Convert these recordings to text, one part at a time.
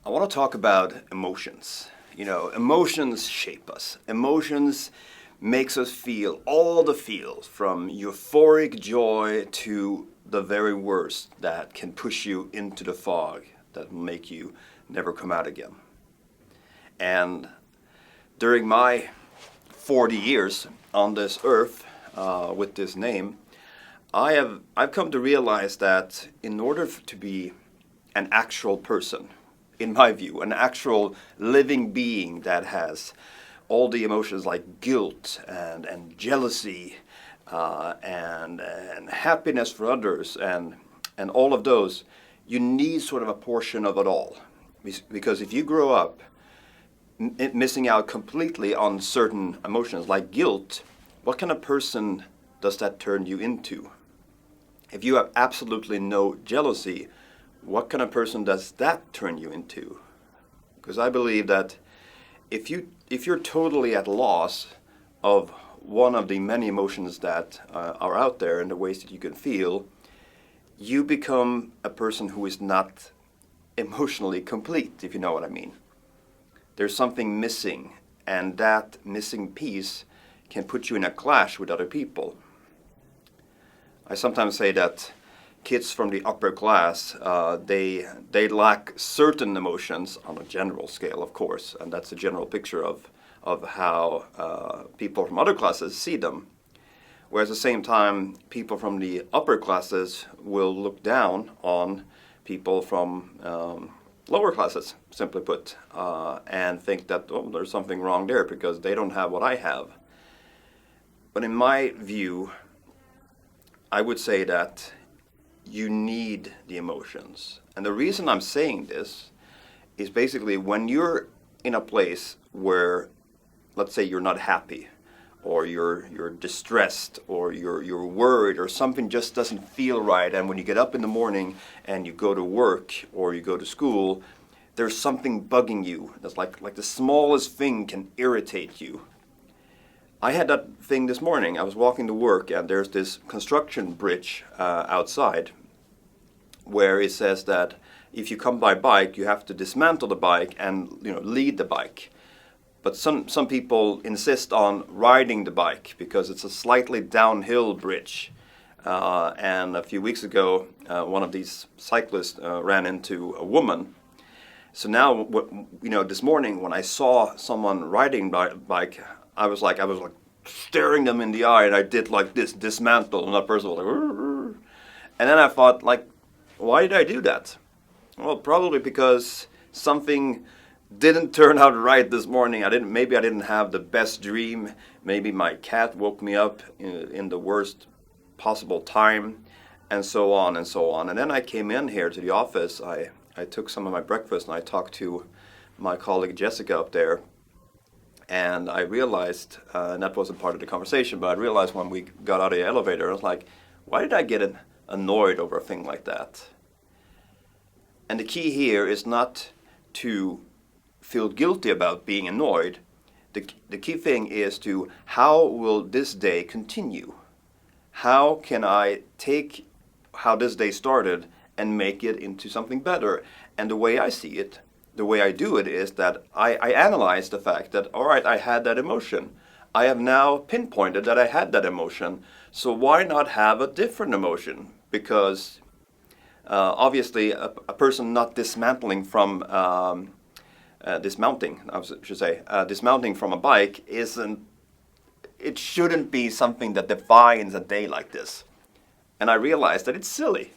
I want to talk about emotions. Emotions shape us. Emotions makes us feel all the feels from euphoric joy to the very worst that can push you into the fog that will make you never come out again. And during my 40 years on this earth with this name, I've come to realize that in order to be an actual person, in my view, an actual living being that has all the emotions like guilt and jealousy and happiness for others and all of those, you need sort of a portion of it all. Because if you grow up missing out completely on certain emotions like guilt, what kind of person does that turn you into? If you have absolutely no jealousy, what kind of person does that turn you into? Because I believe that if you're totally at loss of one of the many emotions that are out there and the ways that you can feel, you become a person who is not emotionally complete, if you know what I mean. There's something missing, and that missing piece can put you in a clash with other people. I sometimes say that kids from the upper class, they lack certain emotions on a general scale, of course, and that's a general picture of how people from other classes see them. Whereas at the same time, people from the upper classes will look down on people from lower classes, simply put, and think that, oh, there's something wrong there because they don't have what I have. But in my view, I would say that you need the emotions. And the reason I'm saying this is basically when you're in a place where, let's say, you're not happy, or you're distressed, or you're worried, or something just doesn't feel right, and when you get up in the morning and you go to work or you go to school, there's something bugging you. That's like the smallest thing can irritate you. I had that thing this morning. I was walking to work and there's this construction bridge outside where it says that if you come by bike, you have to dismantle the bike and lead the bike. But some people insist on riding the bike because it's a slightly downhill bridge. And a few weeks ago, one of these cyclists ran into a woman. So now, this morning when I saw someone riding bike, I was like staring them in the eye, and I did like this, dismantle, and that person was like, "Rrr." And then I thought, like, why did I do that? Well, probably because something didn't turn out right this morning. Maybe I didn't have the best dream. Maybe my cat woke me up in the worst possible time, and so on and so on. And then I came in here to the office. I took some of my breakfast, and I talked to my colleague Jessica up there. And I realized, and that wasn't part of the conversation, but I realized when we got out of the elevator, I was like, why did I get annoyed over a thing like that? And the key here is not to feel guilty about being annoyed. The key thing is to, how will this day continue? How can I take how this day started and make it into something better? And the way I see it, the way I do it is that I analyze the fact that, all right, I had that emotion. I have now pinpointed that I had that emotion. So why not have a different emotion? Because obviously a person not dismounting from a bike it shouldn't be something that defines a day like this. And I realized that it's silly.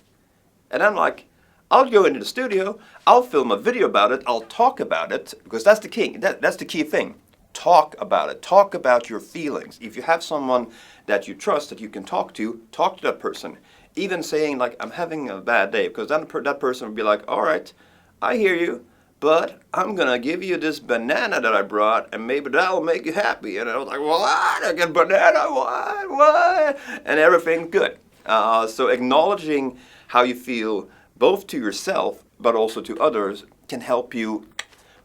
And I'm like, I'll go into the studio, I'll film a video about it, I'll talk about it, because that's the key. That's the key thing. Talk about it. Talk about your feelings. If you have someone that you trust that you can talk to that person. Even saying like, I'm having a bad day, because then that person would be like, all right, I hear you, but I'm going to give you this banana that I brought, and maybe that'll make you happy. And I was like, what? I get banana? What? And everything good. So acknowledging how you feel both to yourself, but also to others, can help you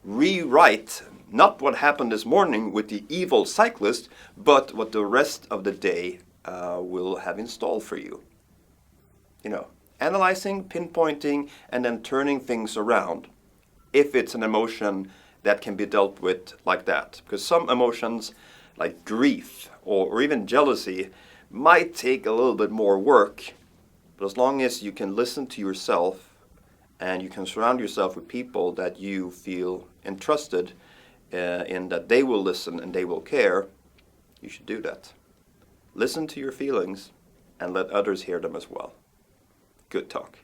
rewrite not what happened this morning with the evil cyclist, but what the rest of the day will have installed for you. Analyzing, pinpointing, and then turning things around. if it's an emotion that can be dealt with like that. Because some emotions, like grief or even jealousy, might take a little bit more work, but as long as you can listen to yourself and you can surround yourself with people that you feel entrusted in, that they will listen and they will care, you should do that. Listen to your feelings and let others hear them as well. Good talk.